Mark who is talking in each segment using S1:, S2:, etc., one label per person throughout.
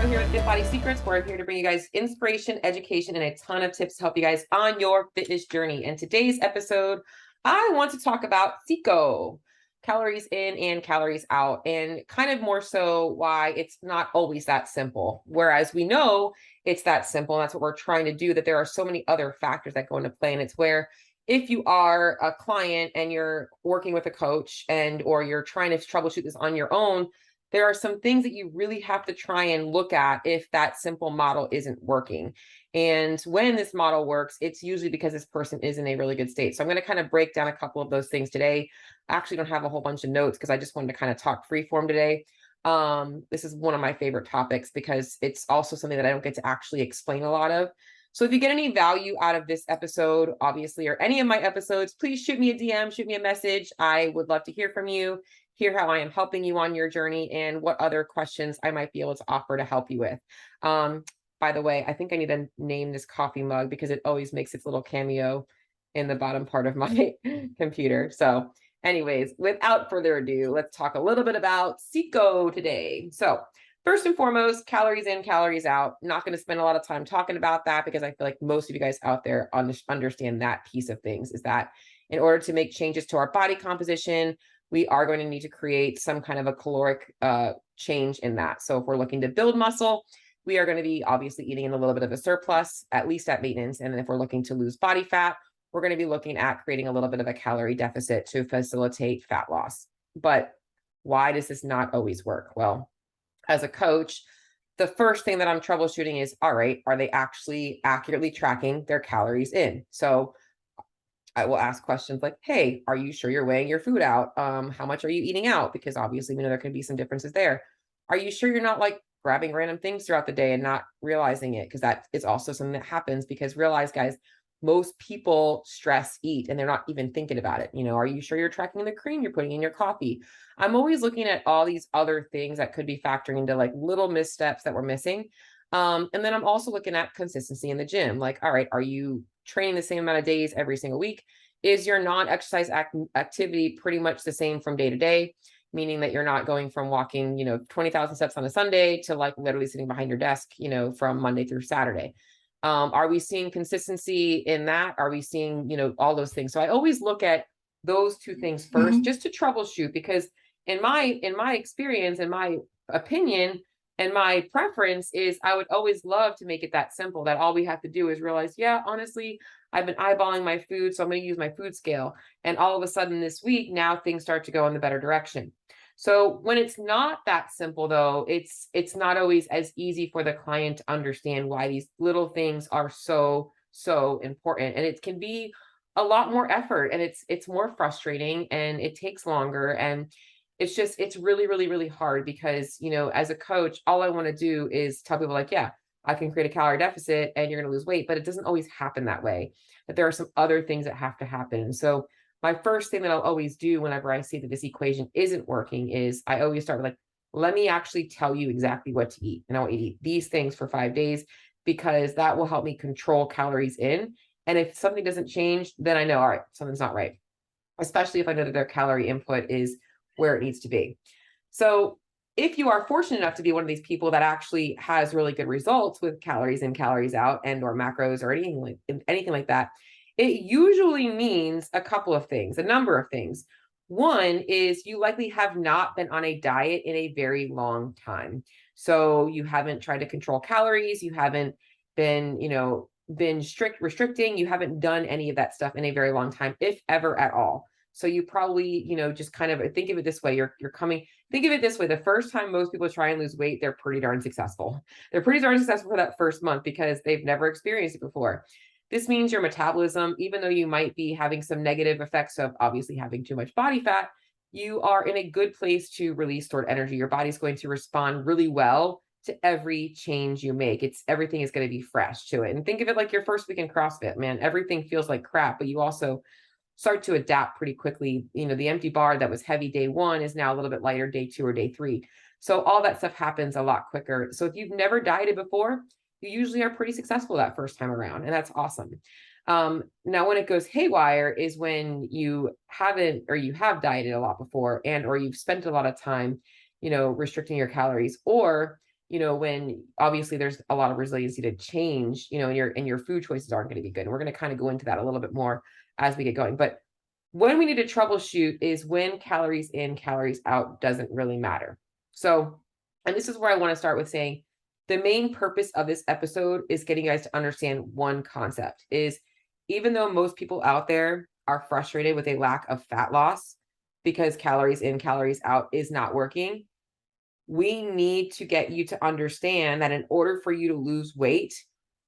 S1: Joe here with Fitbody Secrets, where I'm here to bring you guys inspiration, education, and a ton of tips to help you guys on your fitness journey. And today's episode, I want to talk about CICO, calories in and calories out, and kind of more so why it's not always that simple. Whereas we know it's that simple, and that's what we're trying to do, that there are so many other factors that go into play. And it's where if you are a client and you're working with a coach or you're trying to troubleshoot this on your own, there are some things that you really have to try and look at if that simple model isn't working. And when this model works, it's usually because this person is in a really good state. So I'm going to kind of break down a couple of those things today. I actually don't have a whole bunch of notes because I just wanted to kind of talk free form today. This is one of my favorite topics because it's also something that I don't get to actually explain a lot of. So if you get any value out of this episode, obviously, or any of my episodes, please shoot me a DM, shoot me a message. I would love to hear from you, hear how I am helping you on your journey, and what other questions I might be able to offer to help you with. By the way, I think I need to name this coffee mug because it always makes its little cameo in the bottom part of my computer. So anyways, without further ado, let's talk a little bit about CICO today. So first and foremost, calories in, calories out. Not going to spend a lot of time talking about that because I feel like most of you guys out there understand that piece of things, is that in order to make changes to our body composition, we are going to need to create some kind of a caloric change in that. So if we're looking to build muscle, we are going to be obviously eating in a little bit of a surplus, at least at maintenance. And then if we're looking to lose body fat, we're going to be looking at creating a little bit of a calorie deficit to facilitate fat loss. But why does this not always work? Well, as a coach, the first thing that I'm troubleshooting is, all right, are they actually accurately tracking their calories in? So I will ask questions like, hey, are you sure you're weighing your food out? How much are you eating out? Because obviously we know there can be some differences there. Are you sure you're not like grabbing random things throughout the day and not realizing it? Because that is also something that happens, because realize, guys, most people stress eat and they're not even thinking about it. You know, are you sure you're tracking the cream you're putting in your coffee? I'm always looking at all these other things that could be factoring into like little missteps that we're missing. And then I'm also looking at consistency in the gym. Like, all right, are you training the same amount of days every single week? Is your non-exercise activity pretty much the same from day to day? Meaning that you're not going from walking, 20,000 steps on a Sunday to like literally sitting behind your desk, from Monday through Saturday. Are we seeing consistency in that? Are we seeing, all those things? So I always look at those two things first, just to troubleshoot, because in my experience, in my opinion, and my preference is I would always love to make it that simple, that all we have to do is realize, yeah, honestly, I've been eyeballing my food, so I'm going to use my food scale. And all of a sudden this week, now things start to go in the better direction. So when it's not that simple, though, it's not always as easy for the client to understand why these little things are so important. And it can be a lot more effort, and it's more frustrating, and it takes longer. And it's really, really, really hard because, as a coach, all I want to do is tell people like, yeah, I can create a calorie deficit and you're going to lose weight, but it doesn't always happen that way. That there are some other things that have to happen. So my first thing that I'll always do whenever I see that this equation isn't working is I always start with like, let me actually tell you exactly what to eat. And I want you to eat these things for 5 days, because that will help me control calories in. And if something doesn't change, then I know, all right, something's not right. Especially if I know that their calorie input is where it needs to be. So if you are fortunate enough to be one of these people that actually has really good results with calories in, calories out, and or macros or anything like that, it usually means a couple of things, a number of things. One is you likely have not been on a diet in a very long time. So you haven't tried to control calories. You haven't been, restricting. You haven't done any of that stuff in a very long time, if ever at all. So you probably, just kind of think of it this way. Think of it this way. The first time most people try and lose weight, they're pretty darn successful. They're pretty darn successful for that first month because they've never experienced it before. This means your metabolism, even though you might be having some negative effects of obviously having too much body fat, you are in a good place to release stored energy. Your body's going to respond really well to every change you make. Everything is going to be fresh to it. And think of it like your first week in CrossFit, man. Everything feels like crap, but you also start to adapt pretty quickly. The empty bar that was heavy day 1 is now a little bit lighter day 2 or day 3. So all that stuff happens a lot quicker. So if you've never dieted before, you usually are pretty successful that first time around. And that's awesome. Now, when it goes haywire is when you haven't, or you have dieted a lot before, or you've spent a lot of time, restricting your calories, or when obviously there's a lot of resiliency to change, and your food choices aren't going to be good. And we're going to kind of go into that a little bit more as we get going. But when we need to troubleshoot is when calories in, calories out doesn't really matter. So, and this is where I want to start with saying the main purpose of this episode is getting you guys to understand one concept is even though most people out there are frustrated with a lack of fat loss because calories in, calories out is not working, we need to get you to understand that in order for you to lose weight,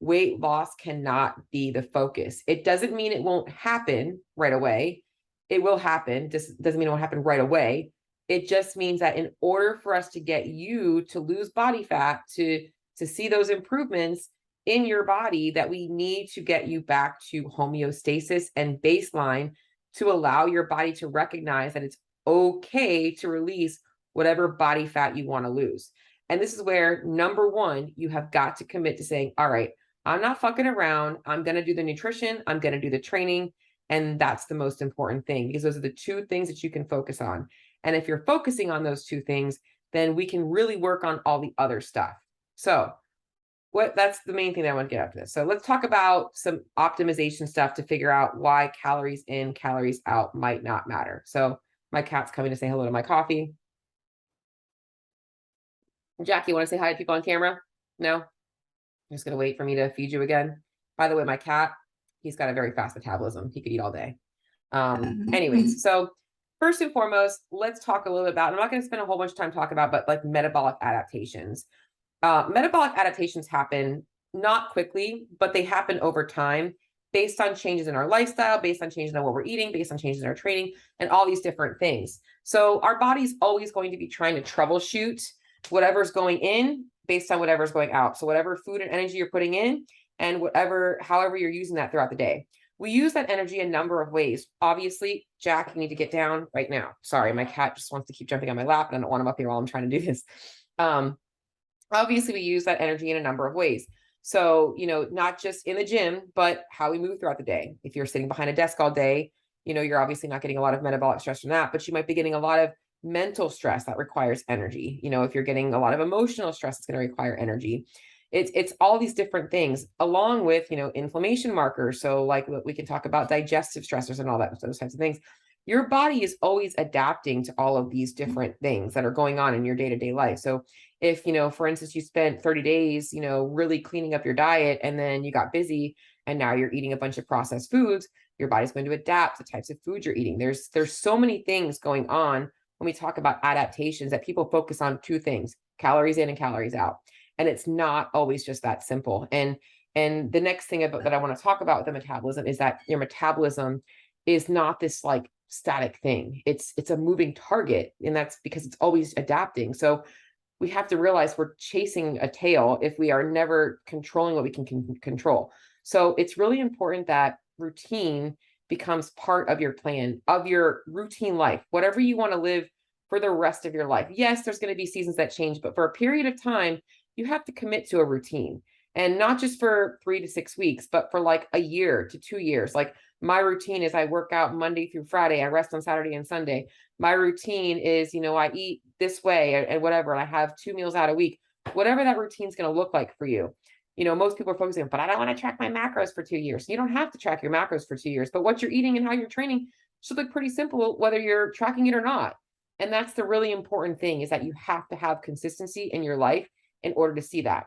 S1: weight loss cannot be the focus. It doesn't mean it won't happen right away. It will happen. Just doesn't mean it won't happen right away. It just means that in order for us to get you to lose body fat, to see those improvements in your body, that we need to get you back to homeostasis and baseline to allow your body to recognize that it's okay to release whatever body fat you want to lose. And this is where, number one, you have got to commit to saying, all right, I'm not fucking around. I'm going to do the nutrition. I'm going to do the training. And that's the most important thing, because those are the two things that you can focus on. And if you're focusing on those two things, then we can really work on all the other stuff. So that's the main thing that I want to get after this. So let's talk about some optimization stuff to figure out why calories in, calories out might not matter. So my cat's coming to say hello to my coffee. Jackie, you want to say hi to people on camera? No? I'm just going to wait for me to feed you again. By the way, my cat, he's got a very fast metabolism. He could eat all day. Anyways, so first and foremost, let's talk a little bit about, I'm not going to spend a whole bunch of time talking about, but like metabolic adaptations. Metabolic adaptations happen not quickly, but they happen over time based on changes in our lifestyle, based on changes in what we're eating, based on changes in our training, and all these different things. So our body's always going to be trying to troubleshoot whatever's going in based on whatever's going out. So whatever food and energy you're putting in and however you're using that throughout the day. We use that energy a number of ways. Obviously, Jack, you need to get down right now. Sorry, my cat just wants to keep jumping on my lap and I don't want him up here while I'm trying to do this. Obviously, we use that energy in a number of ways. So, not just in the gym, but how we move throughout the day. If you're sitting behind a desk all day, you're obviously not getting a lot of metabolic stress from that, but you might be getting a lot of mental stress that requires energy. If you're getting a lot of emotional stress, it's going to require energy. It's all these different things along with, inflammation markers. So like we can talk about digestive stressors and all that, those types of things. Your body is always adapting to all of these different things that are going on in your day-to-day life. So if, for instance, you spent 30 days, really cleaning up your diet and then you got busy and now you're eating a bunch of processed foods, your body's going to adapt to the types of food you're eating. There's so many things going on when we talk about adaptations that people focus on two things, calories in and calories out. And it's not always just that simple. And the next thing that I want to talk about with the metabolism is that your metabolism is not this like static thing. It's a moving target. And that's because it's always adapting. So we have to realize we're chasing a tail if we are never controlling what we can control. So it's really important that routine becomes part of your plan, of your routine life, whatever you want to live for the rest of your life. Yes, there's going to be seasons that change, but for a period of time, you have to commit to a routine, and not just for 3 to 6 weeks, but for like a year to 2 years. Like my routine is I work out Monday through Friday. I rest on Saturday and Sunday. My routine is, I eat this way and whatever, and I have 2 meals out a week, whatever that routine is going to look like for you. Most people are focusing on, but I don't want to track my macros for 2 years. You don't have to track your macros for 2 years, but what you're eating and how you're training should look pretty simple, whether you're tracking it or not. And that's the really important thing, is that you have to have consistency in your life in order to see that.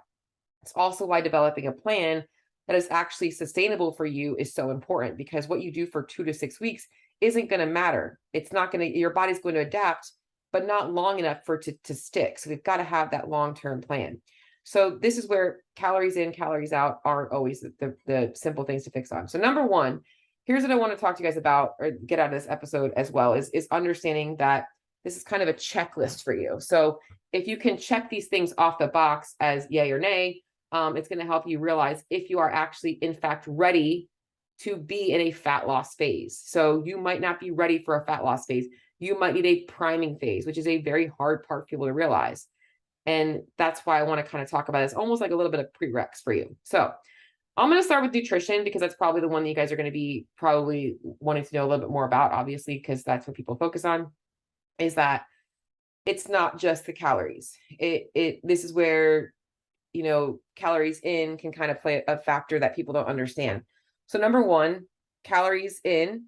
S1: It's also why developing a plan that is actually sustainable for you is so important, because what you do for 2 to 6 weeks isn't going to matter. It's not going to, your body's going to adapt, but not long enough for it to stick. So we've got to have that long-term plan. So this is where calories in, calories out aren't always the simple things to fix on. So number one, here's what I want to talk to you guys about, or get out of this episode as well, is understanding that this is kind of a checklist for you. So if you can check these things off the box as yay or nay, it's going to help you realize if you are actually, in fact, ready to be in a fat loss phase. So you might not be ready for a fat loss phase. You might need a priming phase, which is a very hard part for people to realize. And that's why I want to kind of talk about this, almost like a little bit of prereqs for you. So I'm going to start with nutrition, because that's probably the one that you guys are going to be probably wanting to know a little bit more about, obviously, because that's what people focus on, is that it's not just the calories. This is where, calories in can kind of play a factor that people don't understand. So number one, calories in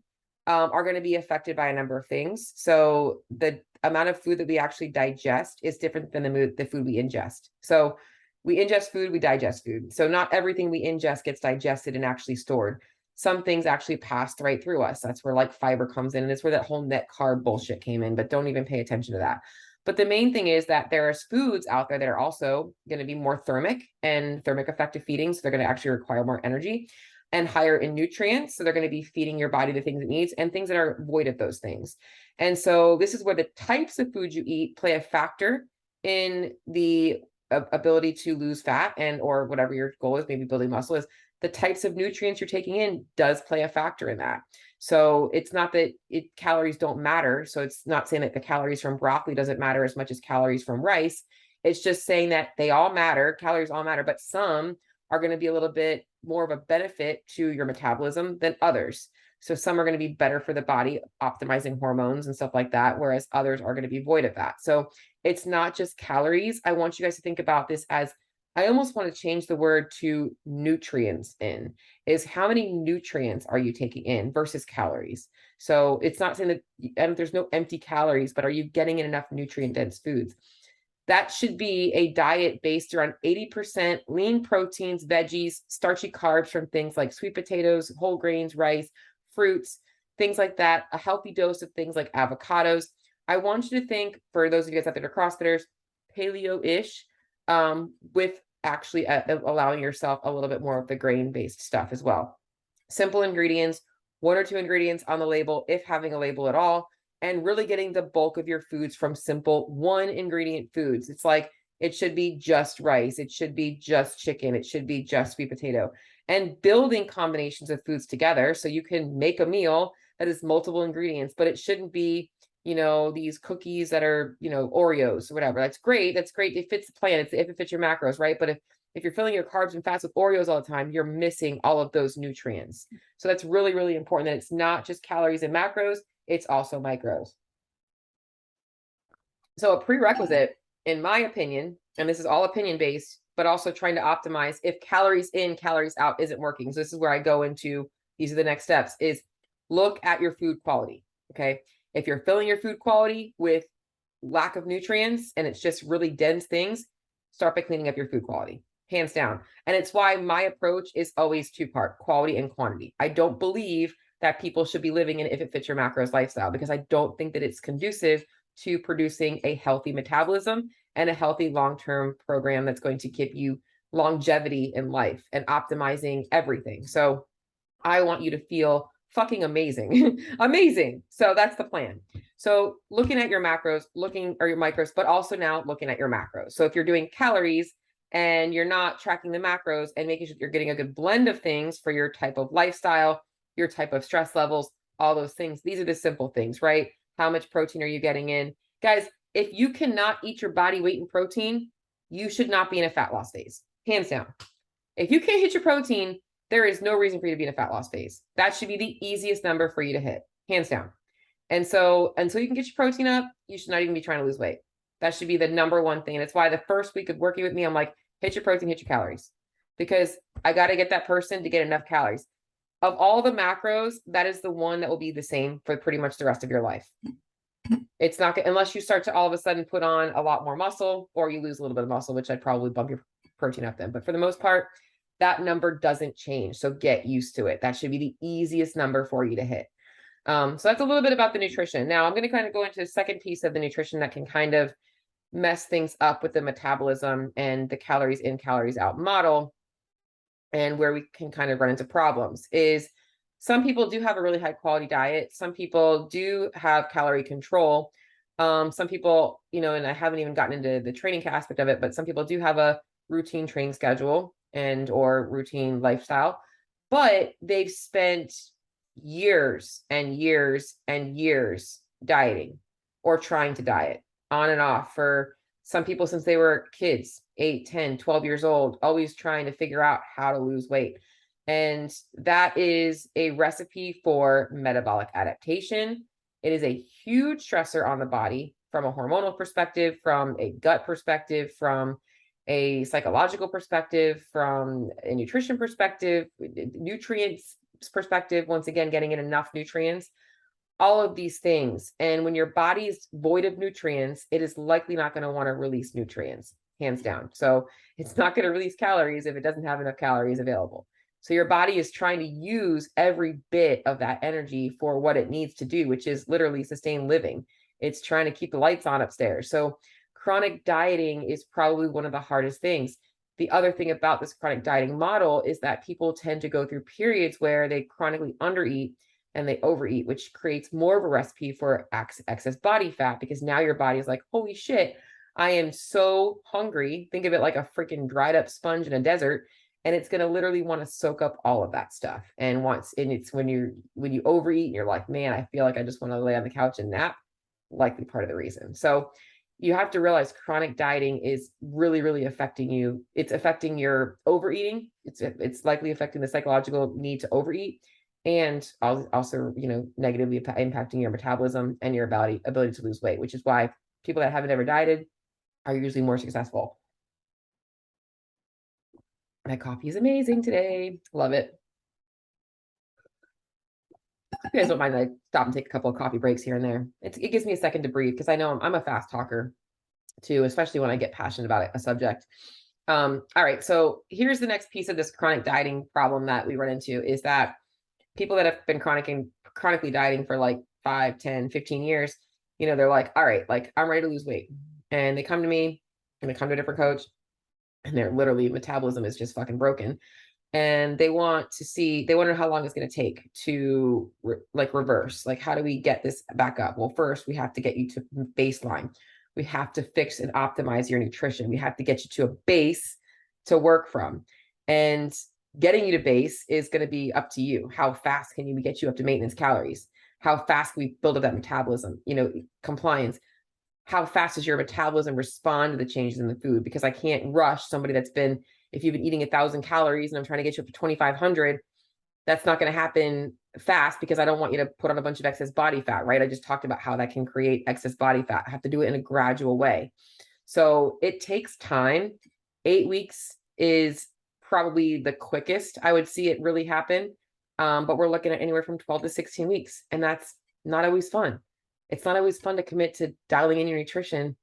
S1: are going to be affected by a number of things. So the amount of food that we actually digest is different than the food we ingest. So we ingest food, we digest food. So not everything we ingest gets digested and actually stored. Some things actually passed right through us. That's where like fiber comes in, and it's where that whole net carb bullshit came in, but don't even pay attention to that. But the main thing is that there's foods out there that are also going to be more thermic and thermic effective feeding. So they're going to actually require more energy and higher in nutrients. So they're going to be feeding your body the things it needs and things that are void of those things. And so this is where the types of food you eat play a factor in the ability to lose fat and or whatever your goal is, maybe building muscle is. The types of nutrients you're taking in does play a factor in that. So it's not that calories don't matter. So it's not saying that the calories from broccoli doesn't matter as much as calories from rice. It's just saying that they all matter, calories all matter, but some are going to be a little bit more of a benefit to your metabolism than others. So some are going to be better for the body, optimizing hormones and stuff like that, whereas others are going to be void of that. So it's not just calories. I want you guys to think about this as, I almost want to change the word to nutrients in, is how many nutrients are you taking in versus calories? So it's not saying that there's no empty calories, but are you getting in enough nutrient dense foods? That should be a diet based around 80% lean proteins, veggies, starchy carbs from things like sweet potatoes, whole grains, rice, fruits, things like that, a healthy dose of things like avocados. I want you to think, for those of you guys out there that are CrossFitters, paleo-ish, with actually allowing yourself a little bit more of the grain-based stuff as well. Simple ingredients, 1 or 2 ingredients on the label, if having a label at all, and really getting the bulk of your foods from simple 1 ingredient foods. It's like, it should be just rice. It should be just chicken. It should be just sweet potato, and building combinations of foods together. So you can make a meal that is multiple ingredients, but it shouldn't be, these cookies that are, Oreos or whatever. That's great. That's great. It fits the plan. If it fits your macros, right? But if you're filling your carbs and fats with Oreos all the time, you're missing all of those nutrients. So that's really, really important that it's not just calories and macros, it's also micros. So a prerequisite, in my opinion, and this is all opinion based, but also trying to optimize if calories in, calories out isn't working. So this is where I go into, these are the next steps, is look at your food quality. Okay. If you're filling your food quality with lack of nutrients and it's just really dense things, start by cleaning up your food quality, hands down. And it's why my approach is always 2-part, quality and quantity. I don't believe that people should be living in if it fits your macros lifestyle, because I don't think that it's conducive to producing a healthy metabolism and a healthy long-term program that's going to give you longevity in life and optimizing everything. So I want you to feel fucking amazing. Amazing. So that's the plan. So looking at your macros, or your micros, but also now looking at your macros. So if you're doing calories and you're not tracking the macros and making sure you're getting a good blend of things for your type of lifestyle, your type of stress levels, all those things, these are the simple things, right? How much protein are you getting in? Guys, if you cannot eat your body weight in protein, you should not be in a fat loss phase, hands down. If you can't hit your protein, there is no reason for you to be in a fat loss phase. That should be the easiest number for you to hit, hands down. And so until you can get your protein up, you should not even be trying to lose weight. That should be the number one thing. And it's why the first week of working with me, I'm like, hit your protein, hit your calories, because I got to get that person to get enough calories. Of all the macros, that is the one that will be the same for pretty much the rest of your life. It's not, unless you start to all of a sudden put on a lot more muscle, or you lose a little bit of muscle, which I'd probably bump your protein up then. But for the most part, that number doesn't change. So get used to it. That should be the easiest number for you to hit. So that's a little bit about the nutrition. Now I'm going to kind of go into the second piece of the nutrition that can kind of mess things up with the metabolism and the calories in, calories out model, and where we can kind of run into problems is some people do have a really high quality diet. Some people do have calorie control. Some people, and I haven't even gotten into the training aspect of it, but some people do have a routine training schedule and or routine lifestyle, but they've spent years and years and years dieting or trying to diet on and off for some people since they were kids, 8, 10, 12 years old, always trying to figure out how to lose weight. And that is a recipe for metabolic adaptation. It is a huge stressor on the body. from a hormonal perspective, from a gut perspective, from a psychological perspective, from a nutrition perspective, nutrients perspective, once again, getting in enough nutrients, all of these things. And when your body is void of nutrients, it is likely not going to want to release nutrients, hands down. So it's not going to release calories if it doesn't have enough calories available. So your body is trying to use every bit of that energy for what it needs to do, which is literally sustain living. It's trying to keep the lights on upstairs. So chronic dieting is probably one of the hardest things. The other thing about this chronic dieting model is that people tend to go through periods where they chronically undereat and they overeat, which creates more of a recipe for excess body fat, because now your body is like, holy shit, I am so hungry. Think of it like a freaking dried up sponge in a desert. And it's going to literally want to soak up all of that stuff. And it's when you overeat and you're like, man, I feel like I just want to lay on the couch and nap, likely part of the reason. So you have to realize chronic dieting is really, really affecting you. It's affecting your overeating. It's likely affecting the psychological need to overeat, and also, negatively impacting your metabolism and your ability to lose weight, which is why people that haven't ever dieted are usually more successful. My coffee is amazing today. Love it. If you guys don't mind, I stop and take a couple of coffee breaks here and there. It gives me a second to breathe, because I know I'm a fast talker too, especially when I get passionate about a subject. All right, so here's the next piece of this chronic dieting problem that we run into, is that people that have been chronically dieting for like 5, 10, 15 years, they're like, all right, like I'm ready to lose weight. And they come to me, and they come to a different coach, and their literally metabolism is just fucking broken. And they wonder how long it's going to take to reverse. Like, how do we get this back up? Well, first we have to get you to baseline. We have to fix and optimize your nutrition. We have to get you to a base to work from. And getting you to base is going to be up to you. How fast can we get you up to maintenance calories? How fast can we build up that metabolism? Compliance. How fast does your metabolism respond to the changes in the food? Because I can't rush somebody if you've been eating 1,000 calories and I'm trying to get you up to 2,500, that's not going to happen fast, because I don't want you to put on a bunch of excess body fat, right? I just talked about how that can create excess body fat. I have to do it in a gradual way. So it takes time. 8 weeks is probably the quickest I would see it really happen. But we're looking at anywhere from 12 to 16 weeks. And that's not always fun. It's not always fun to commit to dialing in your nutrition.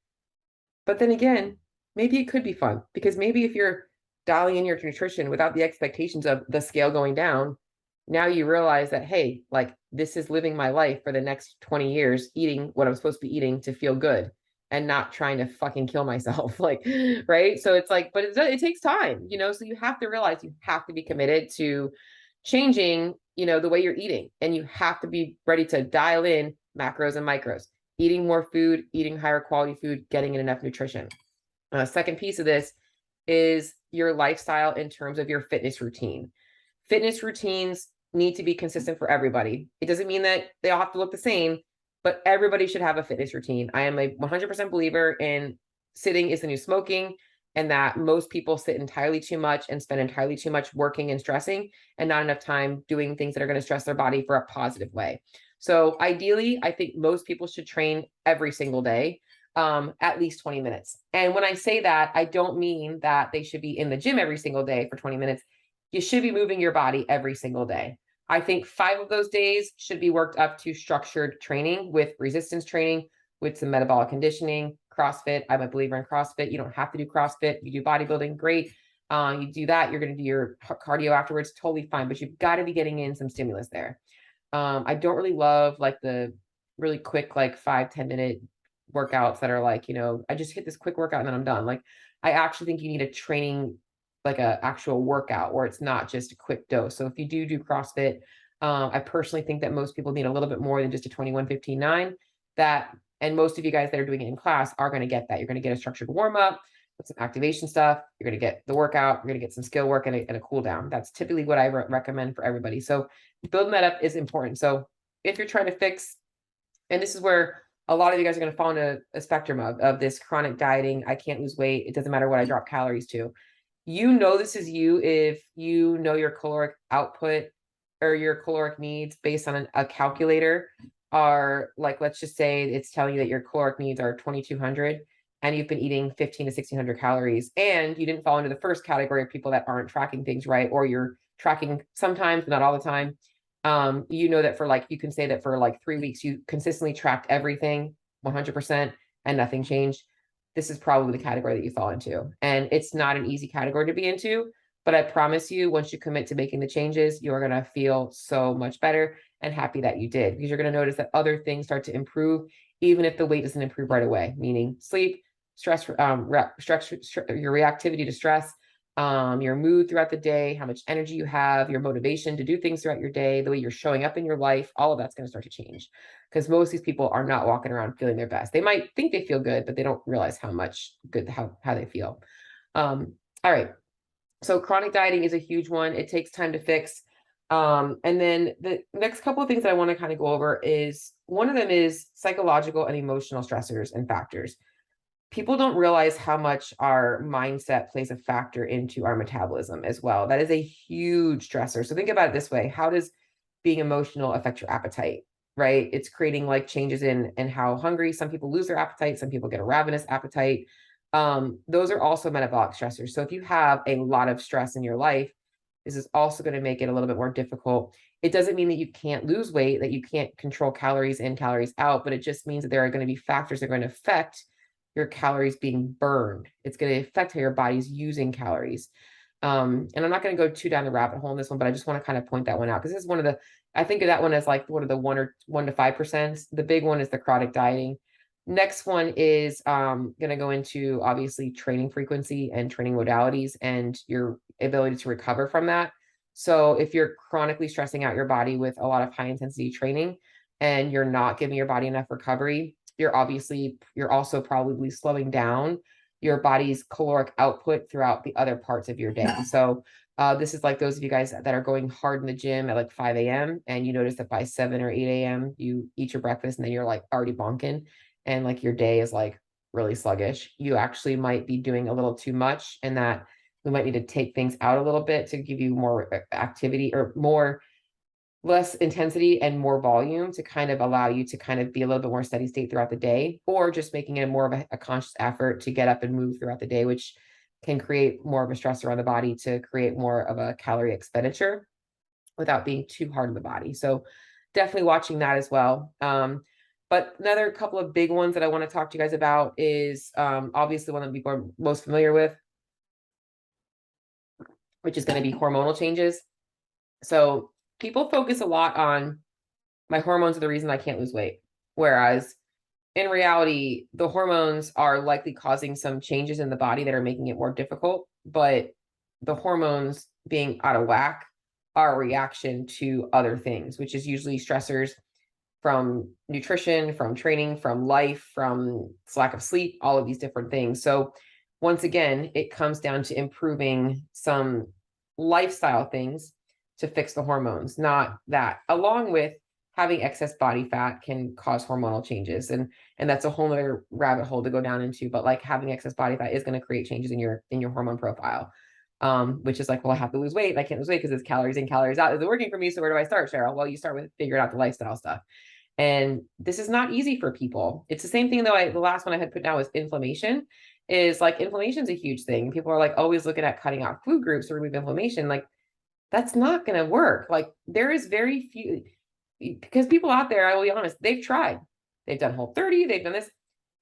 S1: But then again, maybe it could be fun, because maybe if you're dialing in your nutrition without the expectations of the scale going down, now you realize that, hey, like, this is living my life for the next 20 years, eating what I'm supposed to be eating to feel good and not trying to fucking kill myself. Like, right. So it's like, but it takes time, so you have to realize you have to be committed to changing, the way you're eating, and you have to be ready to dial in macros and micros, eating more food, eating higher quality food, getting in enough nutrition. Second piece of this is your lifestyle in terms of your fitness routine. Fitness routines need to be consistent for everybody. It doesn't mean that they all have to look the same, but everybody should have a fitness routine. I am a 100% believer in sitting is the new smoking, and that most people sit entirely too much and spend entirely too much working and stressing, and not enough time doing things that are going to stress their body for a positive way. So ideally, I think most people should train every single day, at least 20 minutes. And when I say that, I don't mean that they should be in the gym every single day for 20 minutes. You should be moving your body every single day. I think 5 of those days should be worked up to structured training with resistance training, with some metabolic conditioning, CrossFit. I'm a believer in CrossFit. You don't have to do CrossFit. You do bodybuilding, great. You do that, you're going to do your cardio afterwards, totally fine. But you've got to be getting in some stimulus there. I don't really love like the really quick, like 5-10 minute workouts that are like, I just hit this quick workout and then I'm done. Like, I actually think you need a training, like a actual workout where it's not just a quick dose. So if you do CrossFit, I personally think that most people need a little bit more than just a 21-15-9. And most of you guys that are doing it in class are going to get that. You're going to get a structured warm up with some activation stuff. You're going to get the workout. You're going to get some skill work and a cool down. That's typically what I recommend for everybody. So building that up is important. So if you're trying to fix, and this is where a lot of you guys are going to fall into a spectrum of this chronic dieting, I can't lose weight, it doesn't matter what I drop calories to. This is you if you know your caloric output or your caloric needs based on a calculator are like, let's just say it's telling you that your caloric needs are 2,200 and you've been eating 15 to 1,600 calories, and you didn't fall into the first category of people that aren't tracking things right, or you're tracking sometimes, but not all the time. You know that for like, you can say that for like 3 weeks, you consistently tracked everything 100% and nothing changed. This is probably the category that you fall into. And it's not an easy category to be into, but I promise you, once you commit to making the changes, you're going to feel so much better and happy that you did, because you're going to notice that other things start to improve, even if the weight doesn't improve right away, meaning sleep, stress, your reactivity to stress, your mood throughout the day, how much energy you have, your motivation to do things throughout your day, the way you're showing up in your life, all of that's going to start to change, because most of these people are not walking around feeling their best. They might think they feel good, but they don't realize how much good, how they feel. All right. So chronic dieting is a huge one. It takes time to fix. And then the next couple of things that I want to kind of go over is, one of them is psychological and emotional stressors and factors. People don't realize how much our mindset plays a factor into our metabolism as well. That is a huge stressor. So think about it this way. How does being emotional affect your appetite, right? It's creating like changes in how hungry. Some people lose their appetite. Some people get a ravenous appetite. Those are also metabolic stressors. So if you have a lot of stress in your life, this is also going to make it a little bit more difficult. It doesn't mean that you can't lose weight, that you can't control calories in, calories out, but it just means that there are going to be factors that are going to affect your calories being burned. It's going to affect how your body's using calories. And I'm not going to go too down the rabbit hole in this one, but I just want to kind of point that one out, because this is one of the, I think of that one as like one of the 1 to 5%. The big one is the chronic dieting. Next one is going to go into obviously training frequency and training modalities and your ability to recover from that. So if you're chronically stressing out your body with a lot of high intensity training and you're not giving your body enough recovery, you're also probably slowing down your body's caloric output throughout the other parts of your day. So this is like those of you guys that are going hard in the gym at like 5 a.m. and you notice that by 7 or 8 a.m. you eat your breakfast and then you're like already bonking and like your day is like really sluggish. You actually might be doing a little too much, and that we might need to take things out a little bit to give you more activity, or less intensity and more volume, to kind of allow you to kind of be a little bit more steady state throughout the day, or just making it more of a conscious effort to get up and move throughout the day, which can create more of a stressor on the body to create more of a calorie expenditure without being too hard on the body. So definitely watching that as well. But another couple of big ones that I want to talk to you guys about is obviously one that people are most familiar with, which is going to be hormonal changes. So people focus a lot on my hormones are the reason I can't lose weight. Whereas in reality, the hormones are likely causing some changes in the body that are making it more difficult. But the hormones being out of whack are a reaction to other things, which is usually stressors from nutrition, from training, from life, from lack of sleep, all of these different things. So once again, it comes down to improving some lifestyle things to fix the hormones, not that, along with having excess body fat can cause hormonal changes. And that's a whole other rabbit hole to go down into, but like having excess body fat is going to create changes in your hormone profile. Which is like, well, I have to lose weight. I can't lose weight because it's calories in, calories out. Is it working for me? So where do I start, Cheryl? Well, you start with figuring out the lifestyle stuff. And this is not easy for people. It's the same thing though. The last one I had put down was inflammation. Is like, inflammation is a huge thing. People are like always looking at cutting out food groups to remove inflammation. Like, that's not going to work. Like, there is very few, because people out there, I will be honest, they've tried. They've done Whole30, they've done this.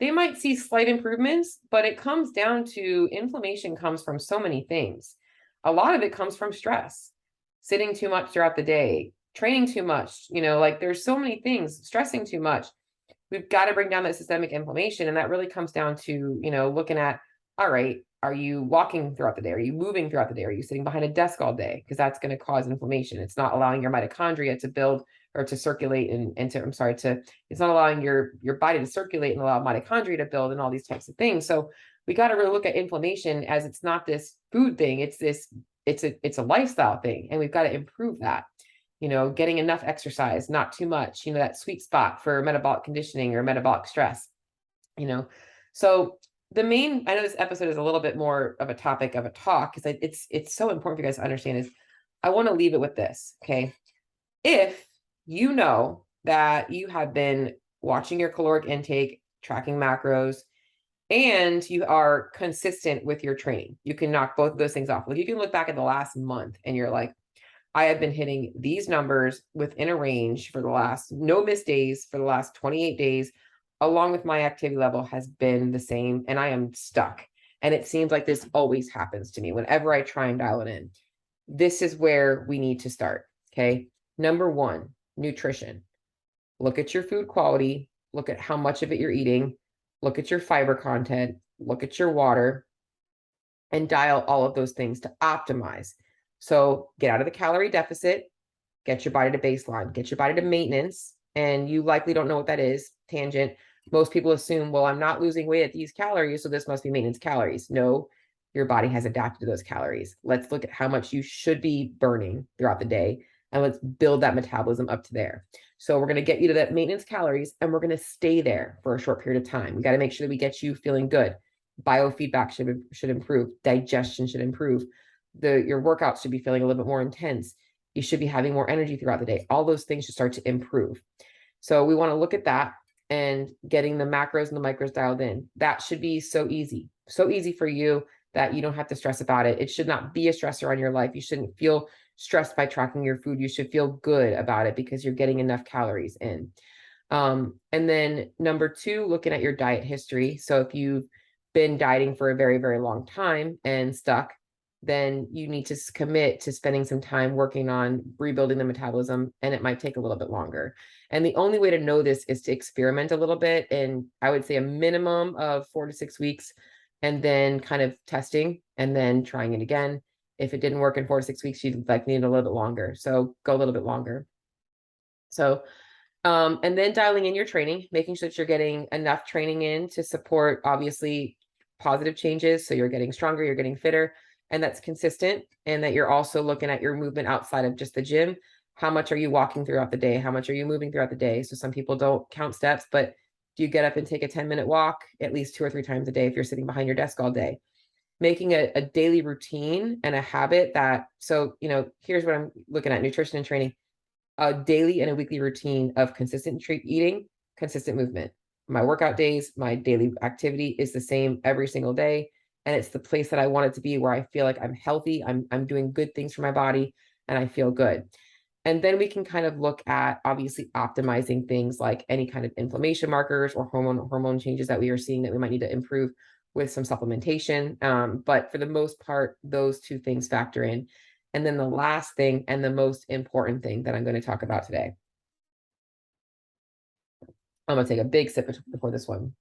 S1: They might see slight improvements, but it comes down to inflammation comes from so many things. A lot of it comes from stress, sitting too much throughout the day, training too much, like there's so many things, stressing too much. We've got to bring down that systemic inflammation. And that really comes down to, looking at, all right, are you walking throughout the day? Are you moving throughout the day? Are you sitting behind a desk all day? Because that's going to cause inflammation. It's not allowing your mitochondria to build or to circulate it's not allowing your body to circulate and allow mitochondria to build and all these types of things. So we got to really look at inflammation as it's not this food thing. It's a lifestyle thing. And we've got to improve that, getting enough exercise, not too much, that sweet spot for metabolic conditioning or metabolic stress, so I know this episode is a little bit more of a topic of a talk because it's so important for you guys to understand is I want to leave it with this. Okay. If you know that you have been watching your caloric intake, tracking macros, and you are consistent with your training. You can knock both of those things off. Like you can look back at the last month and you're like, I have been hitting these numbers within a range for the last, no missed days for the last 28 days, along with my activity level has been the same, and I am stuck. And it seems like this always happens to me whenever I try and dial it in. This is where we need to start. Okay. Number one, nutrition. Look at your food quality, look at how much of it you're eating, look at your fiber content, look at your water, and dial all of those things to optimize. So get out of the calorie deficit, get your body to baseline, get your body to maintenance. And you likely don't know what that is. Tangent. Most people assume, well, I'm not losing weight at these calories, so this must be maintenance calories. No, your body has adapted to those calories. Let's look at how much you should be burning throughout the day, and let's build that metabolism up to there. So we're going to get you to that maintenance calories, and we're going to stay there for a short period of time. We got to make sure that we get you feeling good. Biofeedback should improve. Digestion should improve. Your workouts should be feeling a little bit more intense. You should be having more energy throughout the day. All those things should start to improve. So we want to look at that and getting the macros and the micros dialed in. That should be so easy for you that you don't have to stress about it. It should not be a stressor on your life. You shouldn't feel stressed by tracking your food. You should feel good about it because you're getting enough calories in. And then number two, looking at your diet history. So if you've been dieting for a very, very long time and stuck, then you need to commit to spending some time working on rebuilding the metabolism, and it might take a little bit longer. And the only way to know this is to experiment a little bit. And I would say a minimum of 4 to 6 weeks, and then kind of testing and then trying it again. If it didn't work in 4 to 6 weeks, you'd like need a little bit longer. So go a little bit longer. So, and then dialing in your training, making sure that you're getting enough training in to support obviously positive changes. So you're getting stronger, you're getting fitter, and that's consistent, and that you're also looking at your movement outside of just the gym. How much are you walking throughout the day? How much are you moving throughout the day? So some people don't count steps, but do you get up and take a 10-minute walk at least 2 or 3 times a day if you're sitting behind your desk all day? Making a daily routine and a habit that, so, here's what I'm looking at: nutrition and training, a daily and a weekly routine of consistent eating, consistent movement. My workout days, my daily activity is the same every single day. And it's the place that I want it to be, where I feel like I'm healthy, I'm doing good things for my body, and I feel good. And then we can kind of look at obviously optimizing things like any kind of inflammation markers or hormone changes that we are seeing that we might need to improve with some supplementation. But for the most part, those two things factor in. And then the last thing and the most important thing that I'm going to talk about today. I'm going to take a big sip before this one.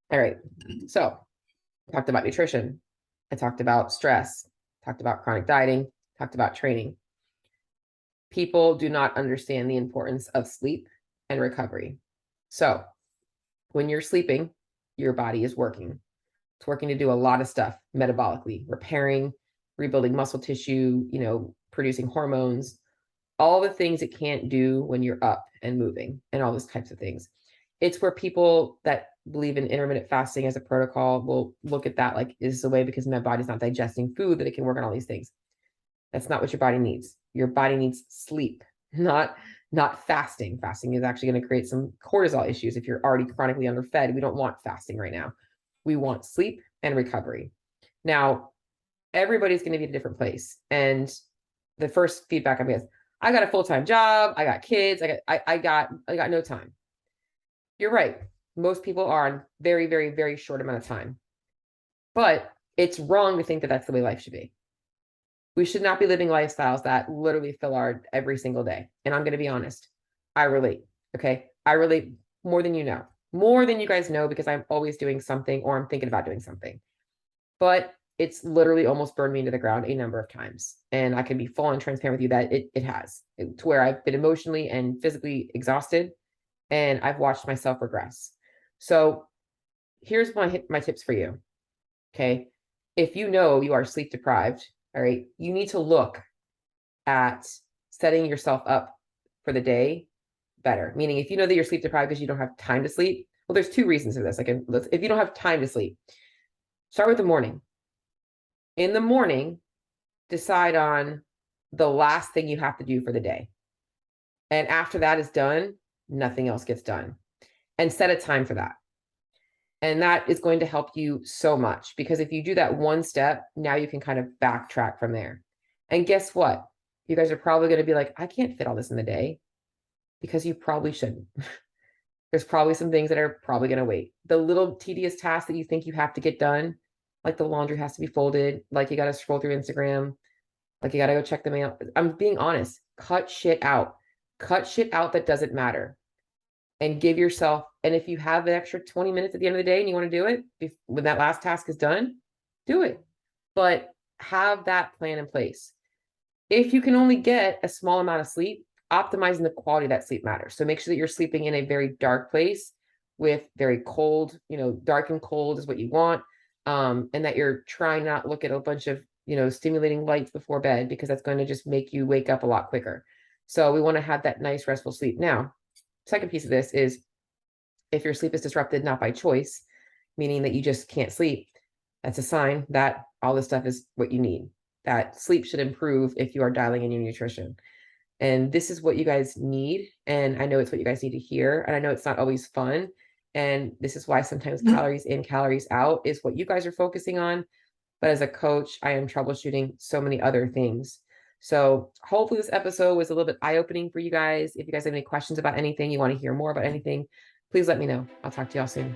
S1: All right. So I talked about nutrition. I talked about stress, talked about chronic dieting, talked about training. People do not understand the importance of sleep and recovery. So when you're sleeping, your body is working. It's working to do a lot of stuff metabolically, repairing, rebuilding muscle tissue, producing hormones, all the things it can't do when you're up and moving, and all those types of things. It's where people that believe in intermittent fasting as a protocol will look at that like, is this a way because my body's not digesting food that it can work on all these things? That's not what your body needs. Your body needs sleep, not fasting. Fasting is actually going to create some cortisol issues. If you're already chronically underfed, we don't want fasting right now. We want sleep and recovery. Now, everybody's going to be at a different place. And the first feedback I'm getting is, I got a full-time job, I got kids, I got no time. You're right. Most people are on very, very, very short amount of time. But it's wrong to think that that's the way life should be. We should not be living lifestyles that literally fill our every single day. And I'm going to be honest, I relate. Okay. I relate more than more than you guys know, because I'm always doing something, or I'm thinking about doing something. But it's literally almost burned me into the ground a number of times. And I can be full on transparent with you that it has, to where I've been emotionally and physically exhausted, and I've watched myself regress. So here's my tips for you. Okay. If you know you are sleep deprived, all right, you need to look at setting yourself up for the day better. Meaning, if you know that you're sleep deprived because you don't have time to sleep, well, there's 2 reasons for this. If you don't have time to sleep, start with the morning. In the morning, decide on the last thing you have to do for the day. And after that is done, nothing else gets done. And set a time for that. And that is going to help you so much, because if you do that one step, now you can kind of backtrack from there. And guess what? You guys are probably going to be like, I can't fit all this in the day, because you probably shouldn't. There's probably some things that are probably going to wait. The little tedious tasks that you think you have to get done, like the laundry has to be folded, like you got to scroll through Instagram, like you got to go check the mail. I'm being honest. Cut shit out. Cut shit out that doesn't matter. And give yourself, and if you have an extra 20 minutes at the end of the day and you want to do it, when that last task is done, do it. But have that plan in place. If you can only get a small amount of sleep, optimizing the quality of that sleep matters. So make sure that you're sleeping in a very dark place with very cold, dark and cold is what you want. And that you're trying not to look at a bunch of, stimulating lights before bed, because that's going to just make you wake up a lot quicker. So we want to have that nice restful sleep. Now, second piece of this is, if your sleep is disrupted, not by choice, meaning that you just can't sleep, that's a sign that all this stuff is what you need. That sleep should improve if you are dialing in your nutrition. And this is what you guys need. And I know it's what you guys need to hear. And I know it's not always fun. And this is why sometimes calories in, calories out is what you guys are focusing on. But as a coach, I am troubleshooting so many other things. So hopefully this episode was a little bit eye-opening for you guys. If you guys have any questions about anything, you want to hear more about anything, please let me know. I'll talk to y'all soon.